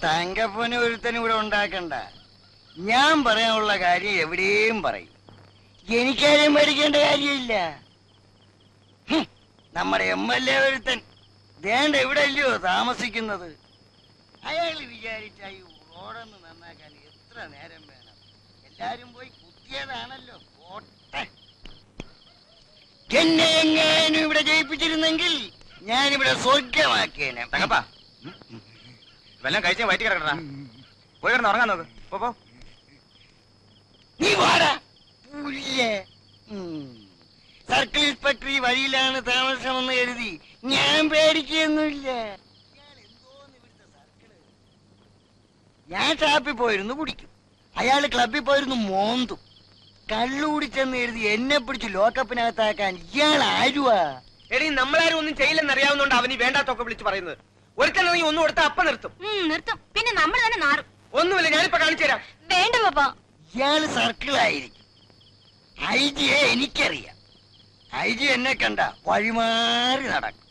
തങ്കപ്പന് ഒരുത്തനും ഇവിടെ ഉണ്ടാക്കണ്ട. ഞാൻ പറയാനുള്ള കാര്യം എവിടെയും പറയും. എനിക്കാരെയും പേടിക്കേണ്ട കാര്യമില്ല. നമ്മുടെ MLA ഒരുത്തൻ ദേണ്ട ഇവിടെ അല്ലയോ താമസിക്കുന്നത്. അയാൾ വിചാരിച്ചായി റോഡൊന്ന് നന്നാക്കാൻ എത്ര നേരം വേണം? എല്ലാരും പോയി കുത്തിയതാണല്ലോ. പോട്ടെ. എന്നെ എങ്ങാനും ഇവിടെ ജയിപ്പിച്ചിരുന്നെങ്കിൽ ഞാനിവിടെ സ്വർഗമാക്കിയേനെ. തങ്കപ്പാ വെല്ലം കഴിച്ചാൽ വയറ്റി കിടക്കണ. പോയി കിടന്ന് ഉറങ്ങാൻ നോക്ക്. പോ. നീ വാടാ പുല്ലേ. സർക്കിൾ ഇൻസ്പെക്ടർ ഈ വഴിയിലാണ് താമസമെന്ന് കരുതി ഞാൻ പേടിക്കൊന്നുമില്ല. ഞാൻ ഷാപ്പിൽ പോയിരുന്നു കുടിക്കും, അയാള് ക്ലബിൽ പോയിരുന്നു മോന്തും. കള്ളുകുടിച്ചെന്ന് കരുതി എന്നെ പിടിച്ച് ലോക്കപ്പിനകത്താക്കാൻ ഇയാൾ ആരുവാ? എടീ നമ്മളാരും ഒന്നും ചെയ്യില്ലെന്നറിയാവുന്നോണ്ട് അവനീ വേണ്ടാത്തൊക്കെ വിളിച്ച് പറയുന്നത്. ഒരുത്തനെങ്കിൽ ഒന്നും കൊടുത്താൽ അപ്പം നിർത്തും. പിന്നെ നമ്മൾ തന്നെ നാറും. ഒന്നുമില്ല, ഞാനിപ്പോ കാണിച്ചു തരാം. വേണ്ട പാപ്പാ. ഇയാള് സർക്കിളായിരിക്കും. ഐജിയെ എനിക്കറിയാം. ഐജി എന്നെ കണ്ട വഴിമാറി നടക്കും.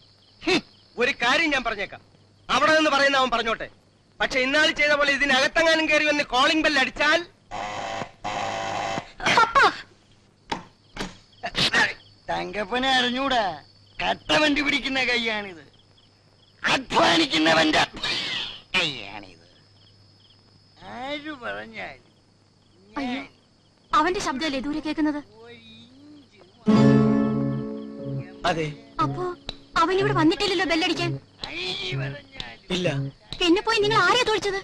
ഒരു കാര്യം ഞാൻ പറഞ്ഞേക്കാം, അവിടെ നിന്ന് പറയുന്ന അവൻ പറഞ്ഞോട്ടെ. പക്ഷെ ഇന്നാൾ ചെയ്ത പോലെ ഇതിനകത്തെങ്ങാനും കയറി വന്ന് കോളിംഗ് ബെൽ അടിച്ചാൽ തങ്കപ്പനെ അറിഞ്ഞൂടാ. കട്ട വണ്ടി പിടിക്കുന്ന കൈയാണിത്. അധ്വാനിക്കുന്നവന്റെ കൈയാണിത്. ആര് പറഞ്ഞാലും അവന്റെ ശബ്ദമല്ലേ ദൂരെ കേൾക്കുന്നത്? അതെ. അപ്പോ അവൻ ഇവിടെ വന്നിട്ടില്ലല്ലോ ബെല്ലടിക്കാൻ? ഇല്ല. പിന്നെ പോയി നിങ്ങൾ ആരെയാ തോളിച്ചത്?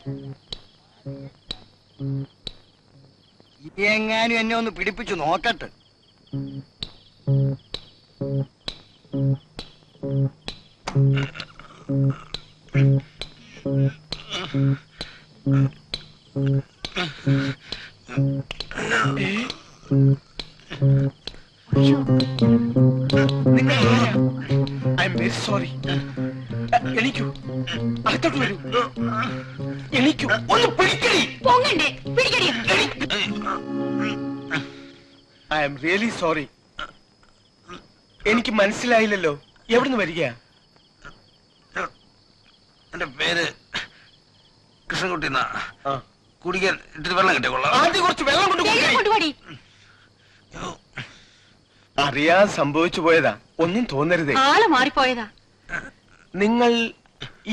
എങ്ങാനും എന്നെ ഒന്ന് പിടിപ്പിച്ചു നോക്കട്ടെ. I'm very sorry. എണീക്കൂ, അകത്തോട്ട് വരൂ. എണീക്കൂ, ഒന്ന് പിടിക്കടി. പൊങ്ങണ്ടേ, പിടിക്കടി. I'm really sorry. എനിക്ക് മനസ്സിലായില്ലല്ലോ. എവിടുന്ന് വരിക? എന്റെ പേര് കൃഷ്ണൻകുട്ടി. കുടിക്കാൻ ഇത്തിരി വെള്ളം കിട്ടിക്കൊള്ളാം. ആദ്യം കുറച്ച് വെള്ളം കൊണ്ടുപോയി. അറിയാൻ സംഭവിച്ചു പോയതാ, ഒന്നും തോന്നരുതേ. ആള് മാറിപ്പോയതാ. നിങ്ങൾ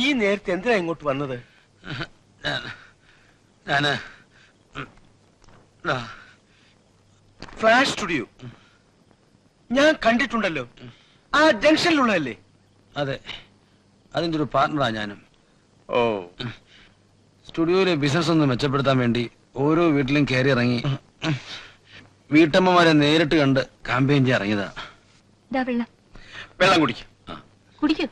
ഈ നേരത്തെ എന്തിനാ ഇങ്ങോട്ട് വന്നത്? ഞാന് ഫ്ലാഷ് സ്റ്റുഡിയോ ഞാൻ കണ്ടിട്ടുണ്ടല്ലോ. ആ ജംഗ്ഷനിലുള്ളതല്ലേ? അതെ, അതിന്റെ ഒരു പാർട്ണറാ ഞാനും. ഓ, സ്റ്റുഡിയോയിലെ ബിസിനസ് ഒന്ന് മെച്ചപ്പെടുത്താൻ വേണ്ടി ഓരോ വീട്ടിലും കയറി ഇറങ്ങി വീട്ടമ്മമാരെ നേരിട്ട് കണ്ട് ക്യാമ്പയിൻ ചെയ്യാൻ ഇറങ്ങിയതാ. വെള്ളം കുടിക്കും. കുടിക്കൂ.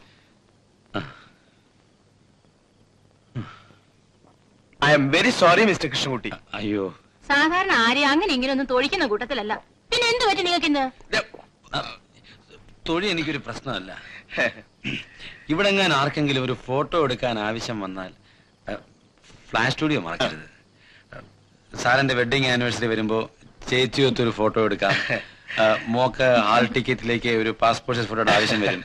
I'm very sorry mister Krishnankutty. അയ്യോ, സാധാരണ ആരെയും അങ്ങനെ ഇങ്ങനെയൊന്നും തൊഴിക്കുന്ന കൂട്ടത്തിലല്ല. പിന്നെ എന്ത് പറ്റി നിങ്ങൾക്ക് ഇന്ന്? തൊഴി എനിക്കൊരു പ്രശ്നമല്ല. ഇവിടെ എങ്ങാനും ആർക്കെങ്കിലും ഒരു ഫോട്ടോ എടുക്കാൻ ആവശ്യം വന്നാൽ ഫ്ലാഷ് സ്റ്റുഡിയോ മറക്കരുത്. സാറിന്റെ വെഡിങ് ആനിവേഴ്സറി വരുമ്പോ ചേച്ചിയൊത്തൊരു ഫോട്ടോ എടുക്കാം. മോക്ക് ഹാൾ ടിക്കറ്റിലേക്ക് ഒരു പാസ്പോർട്ട് സൈസ് ഫോട്ടോയുടെ ആവശ്യം വരും.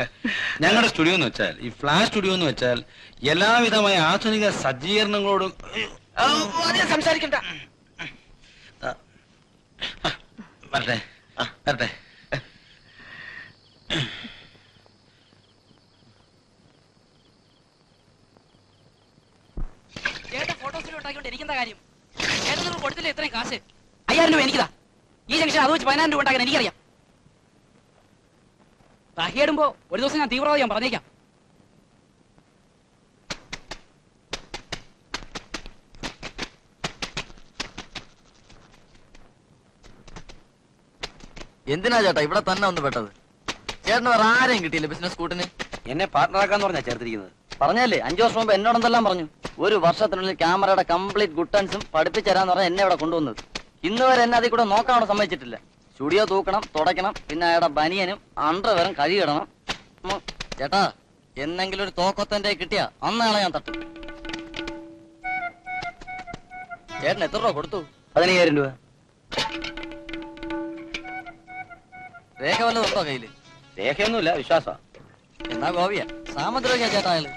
ഞങ്ങളുടെ സ്റ്റുഡിയോ എന്ന് വെച്ചാൽ, ഈ ഫ്ലാഷ് സ്റ്റുഡിയോ എന്ന് വെച്ചാൽ എല്ലാവിധമായ ആധുനിക സജ്ജീകരണങ്ങളോടും സംസാരിക്കണ്ട. വരട്ടെ വരട്ടെ. ഫോട്ടോസിലുണ്ടാക്കിക്കൊണ്ടിരിക്കുന്ന കാര്യം ഏതൊന്നും കൊടുത്തില്ല. ഇത്രയും കാശ് 5000 രൂപ എനിക്കിതാ. ഈ ജംഗ്ഷൻ അത് വെച്ച് 10000 രൂപ ഉണ്ടാക്കാൻ എനിക്കറിയാം. തഹിയിടുമ്പോ ഒരു ദിവസം ഞാൻ തീവ്രവാദി ഞാൻ പറഞ്ഞേക്കാം. എന്തിനാ ചേട്ടാ ഇവിടെ തന്നെ ഒന്ന് പെട്ടത്? ചേട്ടന് വേറെ ആരെയും കിട്ടിയില്ല ബിസിനസ് കൂട്ടിന്? എന്നെ പാർട്ണറാക്കാന്ന് പറഞ്ഞാ ചേർത്തിരിക്കുന്നത്. പറഞ്ഞല്ലേ 5 വർഷം മുമ്പ് എന്നോടെന്തെല്ലാം പറഞ്ഞു. ഒരു വർഷത്തിനുള്ളിൽ ക്യാമറയുടെ കംപ്ലീറ്റ് ഗുട്ടൻസും പഠിപ്പിച്ചരാന്ന് പറഞ്ഞാൽ എന്നെ ഇവിടെ കൊണ്ടുവന്നത്. ഇന്ന് വരെ എന്നെ അതിൽ കൂടെ നോക്കാനോട് സമ്മതിച്ചിട്ടില്ല. സ്റ്റുഡിയോ തൂക്കണം, തുടയ്ക്കണം, പിന്നെ അയാളുടെ ബനിയനും അണ്ടർവെയറും കഴുകിടണം. ചേട്ടാ എന്നെങ്കിലും ഒരു തോക്കത്തിന്റെ കിട്ടിയാ അന്നാളെ ഞാൻ തട്ടും. ചേട്ടൻ എത്ര രൂപ കൊടുത്തു? 15000 രൂപ. രേഖ വല്ലതും ഉണ്ടോ കയ്യില്? രേഖയൊന്നുമില്ല, വിശ്വാസ. എന്നാ ഗോപിയ സാമദ്രോഹിയാ ചേട്ടാ അയാള്.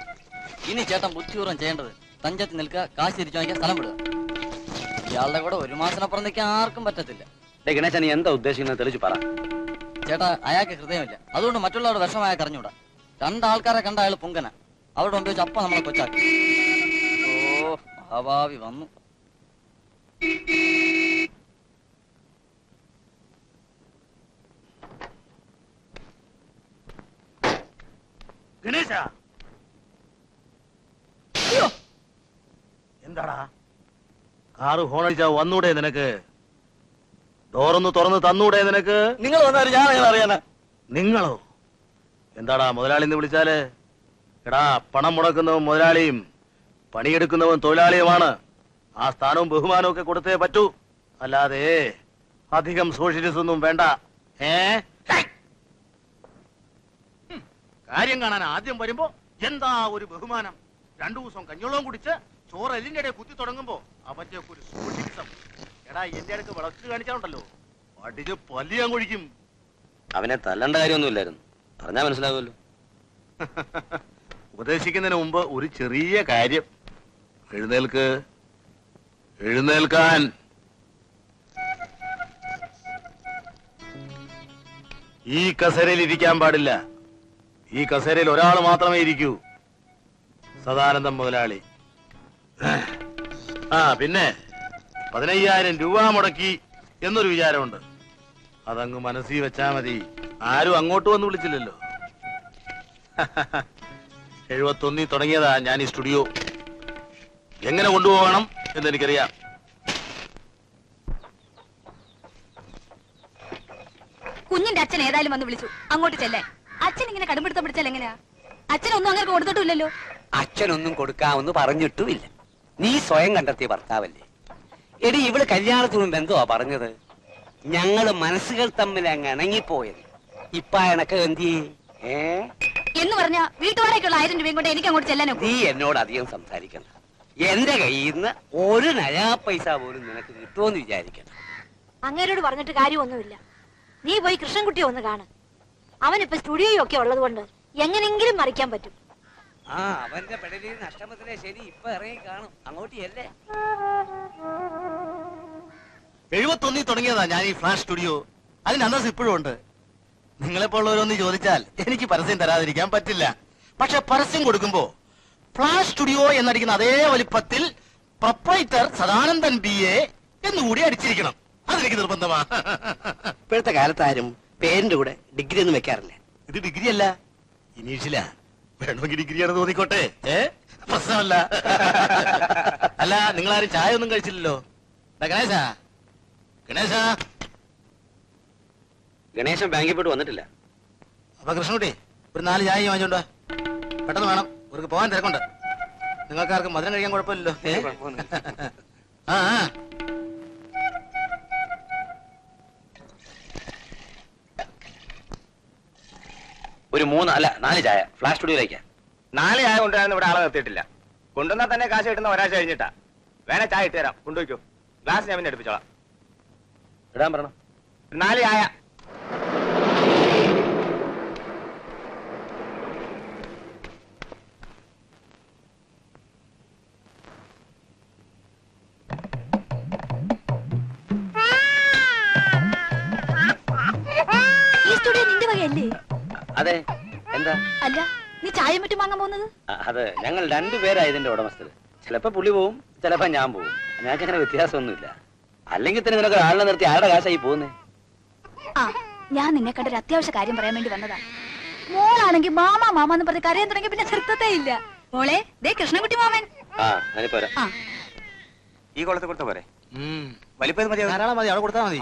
ഇനി ചേട്ടൻ ബുദ്ധിപൂർവ്വം ചെയ്യേണ്ടത് തഞ്ചത്തിൽ നിൽക്കുക, കാശ് തിരിച്ചു വാങ്ങിക്കാൻ സ്ഥലം വിടുക. ഇയാളുടെ കൂടെ ഒരു മാസത്തിനപ്പുറം നിൽക്കാൻ ആർക്കും പറ്റത്തില്ല. ഗണേശ, നീ എന്താ ഉദ്ദേശിക്കുന്നത് തെളിച്ച് പറ. ചേട്ടാ, അയാൾക്ക് ഹൃദയമില്ല, അതുകൊണ്ട് മറ്റുള്ളവരുടെ വിഷമായ കറിഞ്ഞൂടാ. രണ്ടാൾക്കാരെ കണ്ട അയാൾ പുങ്കന, അവരുടെ മുമ്പ് വെച്ച് അപ്പ നമ്മളെ കൊച്ചാക്കി. ഓ, മഹാഭാവി വന്നു. ഗണേശ, എന്താടാ കാറ് ഹോണടിച്ചാ വന്നൂടെ നിനക്ക്? ഡോറൊന്ന് തുറന്ന് തന്നൂടെ നിനക്ക്? നിങ്ങൾ വന്നാലും ഞാൻ അങ്ങനെ അറിയാനാ? നിങ്ങളോ? എന്താടാ മുതലാളി എന്ന് വിളിച്ചാല്? എടാ, പണം മുടക്കുന്നവൻ മുതലാളിയും പണിയെടുക്കുന്നവൻ തൊഴിലാളിയുമാണ്. ആ സ്ഥാനവും ബഹുമാനവും ഒക്കെ കൊടുത്തേ പറ്റൂ, അല്ലാതെ അധികം സോഷ്യലിസം ഒന്നും വേണ്ട. കാര്യം കാണാൻ ആദ്യം വരുമ്പോ എന്താ ഒരു ബഹുമാനം? 2 ദിവസം കഞ്ഞോളവും കുടിച്ച് ചോറ് എല്ലിന്റെ ഇടയിൽ കുത്തി തുടങ്ങുമ്പോ അവന്റെ ഒരു സോഷ്യലിസം. എടാ, എന്റെ അടുക്ക് വിളക്ക് കാണിച്ചാലുണ്ടല്ലോ, അടിച്ച് പല്ലിയാൻ കൊഴിക്കും. അവനെ തല്ലേണ്ട കാര്യമൊന്നുമില്ലായിരുന്നു, പറഞ്ഞാ മനസ്സിലാവുമല്ലോ. ഉപദേശിക്കുന്നതിന് മുമ്പ് ഒരു ചെറിയ കാര്യം. എഴുന്നേൽക്ക്, എഴുന്നേൽക്കാൻ. ഈ കസേരയിൽ ഇരിക്കാൻ പാടില്ല. ഈ കസേരയിൽ ഒരാൾ മാത്രമേ ഇരിക്കൂ, സദാനന്ദം മുതലാളി. പിന്നെ 15,000 രൂപ മുടക്കി എന്നൊരു വിചാരമുണ്ട്. അതങ്ങ് മനസ്സിൽ വെച്ചാ മതി. ആരും അങ്ങോട്ട് വന്ന് വിളിച്ചില്ലല്ലോ. 71 തുടങ്ങിയതാ ഞാൻ ഈ സ്റ്റുഡിയോ. എങ്ങനെ കൊണ്ടുപോകണം എന്നെനിക്കറിയാം. കുഞ്ഞിന്റെ അച്ഛൻ ഏതായാലും വന്ന് വിളിച്ചു, അങ്ങോട്ട് ചെല്ലേ. അച്ഛൻ ഇങ്ങനെ കടുംപിടുത്തം പിടിച്ചാൽ എങ്ങനെയാ? അച്ഛനൊന്നും അങ്ങനെ കൊടുത്തിട്ടില്ലല്ലോ. അച്ഛനൊന്നും കൊടുക്കാമെന്ന് പറഞ്ഞിട്ടുമില്ല. നീ സ്വയം കണ്ടെത്തിയ ഭർത്താവല്ലേ. എടി, ഇവള് കല്യാണത്തിന് മുമ്പ് എന്തുവാ പറഞ്ഞത്? ഞങ്ങള് മനസ്സുകൾ തമ്മിൽ അങ്ങ് ഇണങ്ങിപ്പോയത്. ഇപ്പ എനക്ക് എന്തിയേ എന്ന് പറഞ്ഞ വീട്ടുവാടേക്കുള്ള 1000 രൂപയും കൊണ്ട് എനിക്ക് അങ്ങോട്ട് ചെല്ലാനോ? നീ എന്നോട് അധികം സംസാരിക്കണ്ട. എന്റെ കയ്യിൽ നിന്ന് ഒരു നയാ പൈസ പോലും നിനക്ക് കിട്ടുമെന്ന് വിചാരിക്കണം. അങ്ങേരോട് പറഞ്ഞിട്ട് കാര്യമൊന്നുമില്ല. നീ പോയി കൃഷ്ണൻകുട്ടിയെ ഒന്ന് കാണ്. അവനിപ്പോ സ്റ്റുഡിയോയും ഒക്കെ ഉള്ളത് കൊണ്ട് എങ്ങനെങ്കിലും മറിക്കാൻ പറ്റും. ആ, അവന്റെ പെടലിൽ നഷ്ടമത്തിലെ ശരി ഇപ്പൊ ഇറങ്ങി കാണും. അങ്ങോട്ടല്ലേ 71 തുടങ്ങിയതാ ഞാൻ ഈ ഫ്ലാഷ് സ്റ്റുഡിയോ. അതിന് അന്തസ് ഇപ്പോഴും ഉണ്ട്. നിങ്ങളെപ്പോലുള്ളവരൊന്ന് ചോദിച്ചാൽ എനിക്ക് പരസ്യം തരാതിരിക്കാൻ പറ്റില്ല. പക്ഷെ പരസ്യം കൊടുക്കുമ്പോ ഫ്ലാഷ് സ്റ്റുഡിയോ എന്നടിക്കുന്ന അതേ വലിപ്പത്തിൽ പ്രൊപ്പറേറ്റർ സദാനന്ദൻ BA എന്നുകൂടി അടിച്ചിരിക്കണം. അതെനിക്ക് നിർബന്ധമാ. ഇപ്പോഴത്തെ കാലത്ത് ആരും പേരിന്റെ കൂടെ ഡിഗ്രി ഒന്നും വെക്കാറില്ല. ഇത് ഡിഗ്രി അല്ല, ഇനീഷ്യലാ. വേണമെങ്കിൽ ഡിഗ്രിയാണ് തോന്നിക്കോട്ടെ, പ്രശ്നമല്ല. അല്ല, നിങ്ങളാരും ചായ ഒന്നും കഴിച്ചില്ലല്ലോ. ഗണേശ, ഗണേശ. ഗണേശൻ ബാങ്കിൽ പോയിട്ട് വന്നിട്ടില്ല. അപ്പൊ കൃഷ്ണൻകുട്ടി, ഒരു 4 ചായ വാങ്ങിച്ചോണ്ടോ. പെട്ടെന്ന് വേണം, ഒരു പോകാൻ തിരക്കുണ്ട്. നിങ്ങൾക്കാർക്കും മധുരം കഴിക്കാൻ കുഴപ്പമില്ലല്ലോ. ആ, ഒരു 3 അല്ല 4 ചായ ഫ്ലാഷ് സ്റ്റുഡിയോയിലേക്ക്. 4 ചായ കൊണ്ടുവരാൻ ഇവിടെ ആളെ നിർത്തിയിട്ടില്ല. കൊണ്ടുവന്നാൽ തന്നെ കാശ് കിട്ടുന്ന ഒരാഴ്ച കഴിഞ്ഞിട്ടാ. വേണേ ചായ ഇട്ട് തരാം, കൊണ്ടുപോയിക്കോ. ഗ്ലാസ് ഞാൻ പിന്നെ എടുപ്പിച്ചോളാം. ഇടാൻ പറയണം. 4 ചായ. ഈ സ്റ്റുഡിയോ നിന്റെ വകയല്ലേ? അതെ, എന്താ? അല്ല, നീ ചായ മറ്റും വാങ്ങാൻ പോകുന്നത്? അത് ഞങ്ങൾ 2 പേരാ ഇതിന്റെ ഉടമസ്ഥര്. ചിലപ്പോ പുള്ളി പോവും, ചിലപ്പോ ഞാൻ പോവും. ഞങ്ങൾക്ക് അങ്ങനെ വ്യത്യാസമൊന്നുമില്ല. അല്ലെങ്കിൽ തന്നെ നിനക്ക് ആളിനെ നിർത്തി ആരുടെ കാശായി പോകുന്നേ? ആ, ഞാൻ നിന്നെ കണ്ടൊരു അത്യാവശ്യ കാര്യം പറയാൻ വേണ്ടി വന്നതാ. മോളാണെങ്കിൽ മാമാ മാമാന്ന് പറഞ്ഞ് കരയാൻ തുടങ്ങി പിന്നെ നിർത്തത്തേ ഇല്ല. മോളെ, ദേ കൃഷ്ണൻകുട്ടി മാമൻ. ആ, ഞാനിപ്പോ വരാം. ആ, ഈ കുളത്തിൽ കൊടുത്ത പോരെ? വലിപ്പം മതി, ധാരാളം മതി. അവിടെ കൊടുത്താൽ മതി.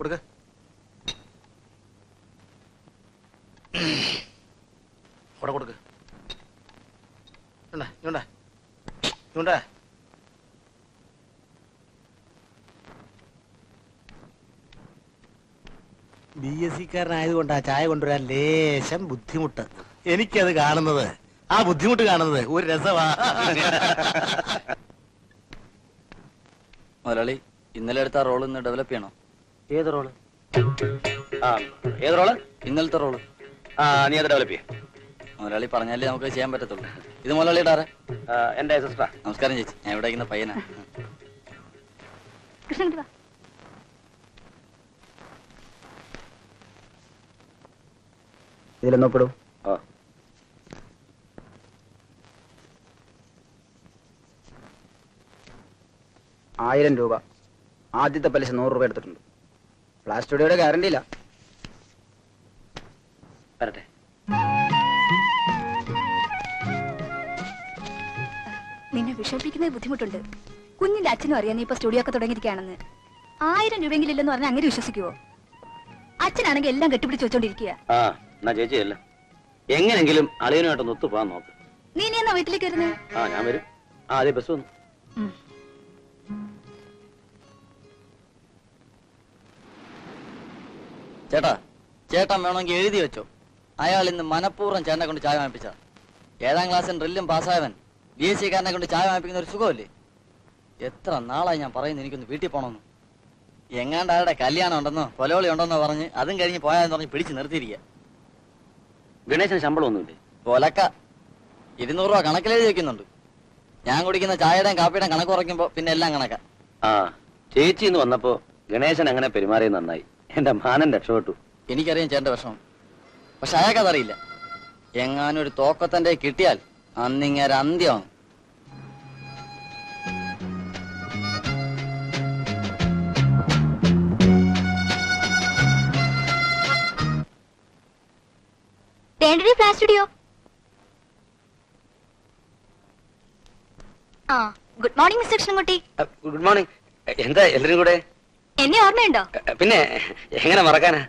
കൊടുക്ക. അവിടെ കൊടുക്ക. ഇങ്ങോട്ടാ. BSc-കാരനായതുകൊണ്ടാ ചായ കൊണ്ടുവരാൻ ലേശം ബുദ്ധിമുട്ട്. എനിക്കത് കാണുന്നത്, ആ ബുദ്ധിമുട്ട് കാണുന്നത് ഒരു രസമാ. മുതലാളി, ഇന്നലെ എടുത്ത റോൾ ഇന്ന് ഡെവലപ്പ് ചെയ്യണോ? ഏത് റോള്? ആ, ഏത് റോള്? ഇന്നലത്തെ റോള്. ആ, നീ അത് ഡെവലപ്പ് ചെയ്യ. മുതലാളി പറഞ്ഞാലേ നമുക്ക് ചെയ്യാൻ പറ്റത്തുള്ളൂ. ഇത് മുതലാളിയുടെ ആരാ? എന്റെ സിസ്റ്ററാ. നമസ്കാരം ചേച്ചി, ഞാൻ ഇവിടെ ഇരിക്കുന്ന പയ്യനാ. കൃഷ്ണൻ ഇതിലൊന്നപ്പെടും. ഓ 1000 രൂപ. ആദ്യത്തെ പലിശ 100 രൂപ എടുത്തിട്ടുണ്ട്. ഫ്ലാഷ് സ്റ്റുഡിയോയുടെ ഗ്യാരണ്ടി ഇല്ല. വരട്ടെ. നിന്നെ വിഷമിപ്പിക്കുന്നത് ബുദ്ധിമുട്ടുണ്ട്. കുഞ്ഞിന്റെ അച്ഛനും അറിയാം നീ ഇപ്പൊ സ്റ്റുഡിയോ ഒക്കെ തുടങ്ങിയിരിക്കുകയാണെന്ന്. 1000 രൂപയെങ്കിലും ഇല്ലെന്ന് പറഞ്ഞാൽ അങ്ങനെ വിശ്വസിക്കുവോ? അച്ഛനാണെങ്കിൽ എല്ലാം കെട്ടിപ്പിടിച്ച് വെച്ചോണ്ടിരിക്കുക. ആ എന്നാ ചേച്ചിയല്ല, എങ്ങനെങ്കിലും അളിയനുമായിട്ടൊന്ന് ഒത്തുപോകാൻ നോക്ക്. നീ എന്നാ വീട്ടിലേക്ക് വരുന്നേ? ആ ഞാൻ വരും. ആ അതെ ബസ് വന്നു. ചേട്ടാ, ചേട്ടൻ വേണമെങ്കിൽ എഴുതി വെച്ചോ. അയാൾ ഇന്ന് മനഃപൂർവ്വം ചേട്ടനെ കൊണ്ട് ചായ വാങ്ങിപ്പിച്ച. 7ാം ക്ലാസ്സിൽ ഡ്രില്ലും പാസ്സായവൻ BSc കാരനെ കൊണ്ട് ചായ വാങ്ങിപ്പിക്കുന്ന ഒരു സുഖമല്ലേ? എത്ര നാളായി ഞാൻ പറയുന്നു എനിക്കൊന്ന് വീട്ടിൽ പോകണമെന്ന്. എങ്ങാണ്ട് ആരുടെ കല്യാണം ഉണ്ടെന്നോ കൊലവിളി ഉണ്ടെന്നോ പറഞ്ഞ് അതും കഴിഞ്ഞ് പോയാന്ന് പറഞ്ഞ് പിടിച്ച് നിർത്തിയിരിക്കുക. ഗണേശന് ശമ്പളം ഒന്നുമില്ലേ? കൊലക്ക 200 രൂപ കണക്കിലെഴുതി വെക്കുന്നുണ്ട്. ഞാൻ കുടിക്കുന്ന ചായയുടെയും കാപ്പിയുടെയും കണക്ക് കുറയ്ക്കുമ്പോ പിന്നെ എല്ലാം കണക്കാ. ആ ചേച്ചി ഇന്ന് വന്നപ്പോ ഗണേശൻ അങ്ങനെ പെരുമാറിയത് നന്നായി. എന്റെ മാനൻ രക്ഷപ്പെട്ടു. എനിക്കറിയാം ചേട്ടന്റെ വിഷമം, പക്ഷെ അയാൾക്കതറിയില്ല. എങ്ങാനും ഒരു തോക്കത്തന്റെ കിട്ടിയാൽ അന്നിങ്ങേരെ അന്ത്യമാണ്. Flash studio. ആ good morning mister Krishnankutty. Good morning. എന്താ എല്ലാരും കൂടെ? എന്നെ ഓർമ്മയുണ്ടോ? പിന്നെ എങ്ങനെ മറക്കാനാ?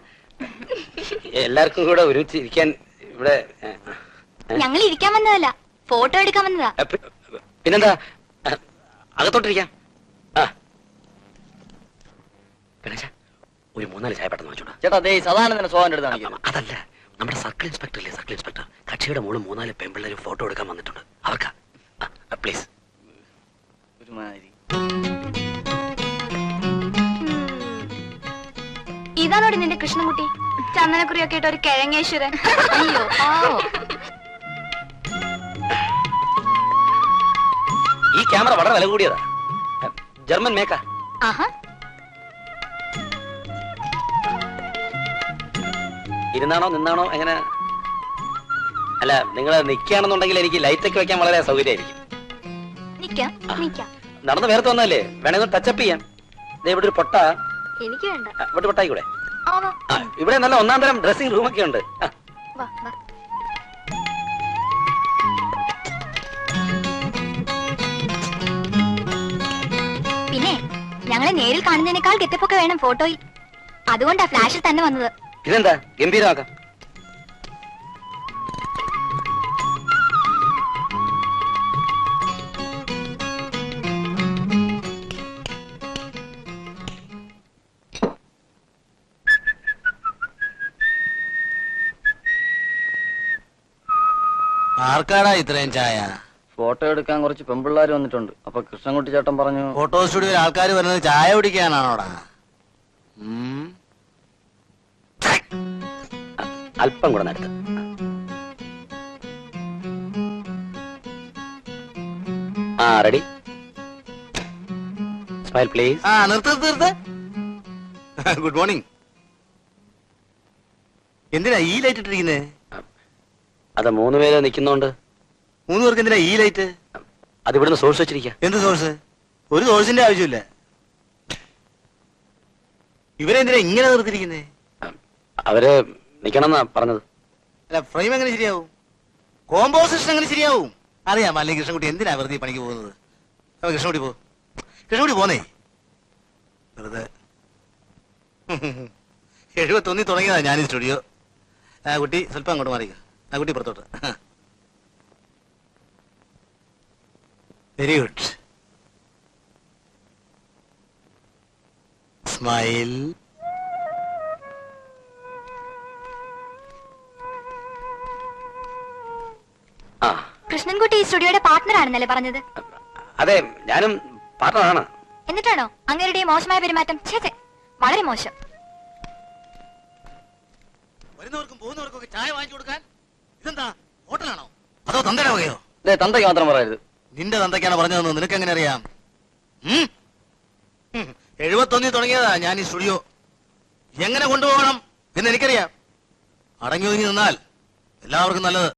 എല്ലാവർക്കും കൂടെ ഒരുമിച്ച് ഇരിക്കാൻ ഇവിടെ ഞങ്ങൾ ഇരിക്കാൻ വന്നതല്ല, ഫോട്ടോ എടുക്കാൻ വന്നതാ. പിന്നെന്താ, അകത്തോട്ടിരിക്കാം. ഗണേശ ഒരു 3-4 ചായ പെട്ടെന്ന് വാങ്ങിച്ചോടാ. ചേട്ടാ ദേ സദാനന്ദനെ സോഹന്റെ അടുത്ത് കാണിക്കുന്നു. അതല്ല, നമ്മുടെ സർക്കിൾ ഇൻസ്പെക്ടർ ഇല്ലേ, സർക്കിൾ ഇൻസ്പെക്ടർ കക്ഷിയുടെ മോള് 3-4 പെൺപിള്ളേരും ഫോട്ടോ എടുക്കാൻ വന്നിട്ടുണ്ട്. അവർക്കാ പ്ലീസ്. ഒരുമാതിരി ഇതാണോടി നിന്റെ കൃഷ്ണൻകുട്ടി? ചന്ദനക്കുറിയൊക്കെ ഇട്ട ഒരു കിഴങ്ങേശ്വരൻ. അയ്യോ ഈ ക്യാമറ വളരെ വില കൂടിയതാ, ജർമ്മൻ മേക്കാ. ആഹാ, ഇരുന്നാണോ നിന്നാണോ എങ്ങനെ? അല്ല നിങ്ങൾ നിൽക്കുകയാണെന്നുണ്ടെങ്കിൽ എനിക്ക് ലൈറ്റ് ഒക്കെ വെക്കാൻ വളരെ സൗകര്യമായിരിക്കും. നടന്ന് വേർത്ത് വന്നല്ലേ, വേണമെങ്കിൽ ടച്ചപ്പ് ചെയ്യാം. ഇവിടെ ഒരു പൊട്ട, എനിക്ക് വേണ്ട. ഇവിടെ പൊട്ടായിക്കൂടെ? ഇവിടെ നല്ല 1-ാം തരം ഡ്രസ്സിംഗ് റൂമൊക്കെ ഉണ്ട്. പിന്നെ ഞങ്ങളെ നേരിൽ കാണുന്നതിനേക്കാൾ ഗെറ്റപ്പൊക്കെ വേണം ഫോട്ടോയിൽ. അതുകൊണ്ടാ ഫ്ലാഷിൽ തന്നെ വന്നത്. ഇതെന്താ ഗംഭീരമാക്കാം. ആർക്കാടാ ഇത്രയും ചായ? ഫോട്ടോ എടുക്കാൻ കുറച്ച് പെൺപിള്ളേർ വന്നിട്ടുണ്ട്. അപ്പൊ കൃഷ്ണൻകുട്ടി ചേട്ടൻ പറഞ്ഞു ഫോട്ടോ സ്റ്റുഡിയോയിൽ ആൾക്കാർ വരുന്നത് ചായ കുടിക്കാനാണോടാ? അല്പം കൂടെ നടത്ത്. ആ റെഡി. Smile please. ആ നിർത്ത്. Good morning. എന്തിനാ ഈ ലൈറ്റ് ഇട്ടിരിക്കുന്നേ? അത് 3 പേര് നിൽക്കുന്നോണ്ട്. 3 പേർക്ക് എന്തിനാ ഈ ലൈറ്റ്? അത് ഇവിടുന്ന് സോഴ്സ് വെച്ചിരിക്കാം. എന്ത് സോഴ്സ്? ഒരു സോഴ്സിന്റെ ആവശ്യമില്ല. ഇവരെന്തിനാ ഇങ്ങനെ നിർത്തിരിക്കുന്നേ? അവര് നിക്കണമെന്നാ പറഞ്ഞത്. അല്ല ഫ്രെയിം എങ്ങനെ ശരിയാവും? കോമ്പോസിഷൻ എങ്ങനെ ശരിയാവും? അറിയാം. അല്ലെങ്കിൽ കൃഷ്ണൻകുട്ടി എന്തിനാ വെറുതെ പണിക്ക് പോകുന്നത്? കൃഷ്ണൻകുട്ടി പോന്നേ. വെറുതെ 71 തുടങ്ങിയതാ ഞാൻ ഈ സ്റ്റുഡിയോ. ആ കുട്ടി സ്വല്പം അങ്ങോട്ട് മാറിക്ക. ആ കുട്ടി പുറത്തോട്ട്. Very good. സ്മൈൽ. കൃഷ്ണൻകുട്ടി ഈ സ്റ്റുഡിയോയുടെ പാർട്ട്ണർ ആണെന്നല്ലേ പറഞ്ഞത്? അതെ, ഞാനും പാർട്ണറാണ്. എന്നിട്ടാണോ അങ്ങേരുടെ മോശമായ പെരുമാറ്റം? വളരെ മോശം. വരുന്നവർക്കും പോകുന്നവർക്കും ചായ വാങ്ങിച്ചു കൊടുക്കാൻ ഇതെന്താ ഹോട്ടലാണോ അതോ തന്തയുടെ വകയോ? തന്തയ്ക്ക് മാത്രം പറയരുത്. നിന്റെ തന്തയ്ക്കാണ് പറഞ്ഞതെന്ന് നിനക്ക് എങ്ങനെ അറിയാം? 71 തുടങ്ങിയതാ ഞാൻ ഈ സ്റ്റുഡിയോ. എങ്ങനെ കൊണ്ടുപോകണം എന്ന് എനിക്കറിയാം. അടങ്ങി ഒതുങ്ങി നിന്നാൽ എല്ലാവർക്കും നല്ലത്.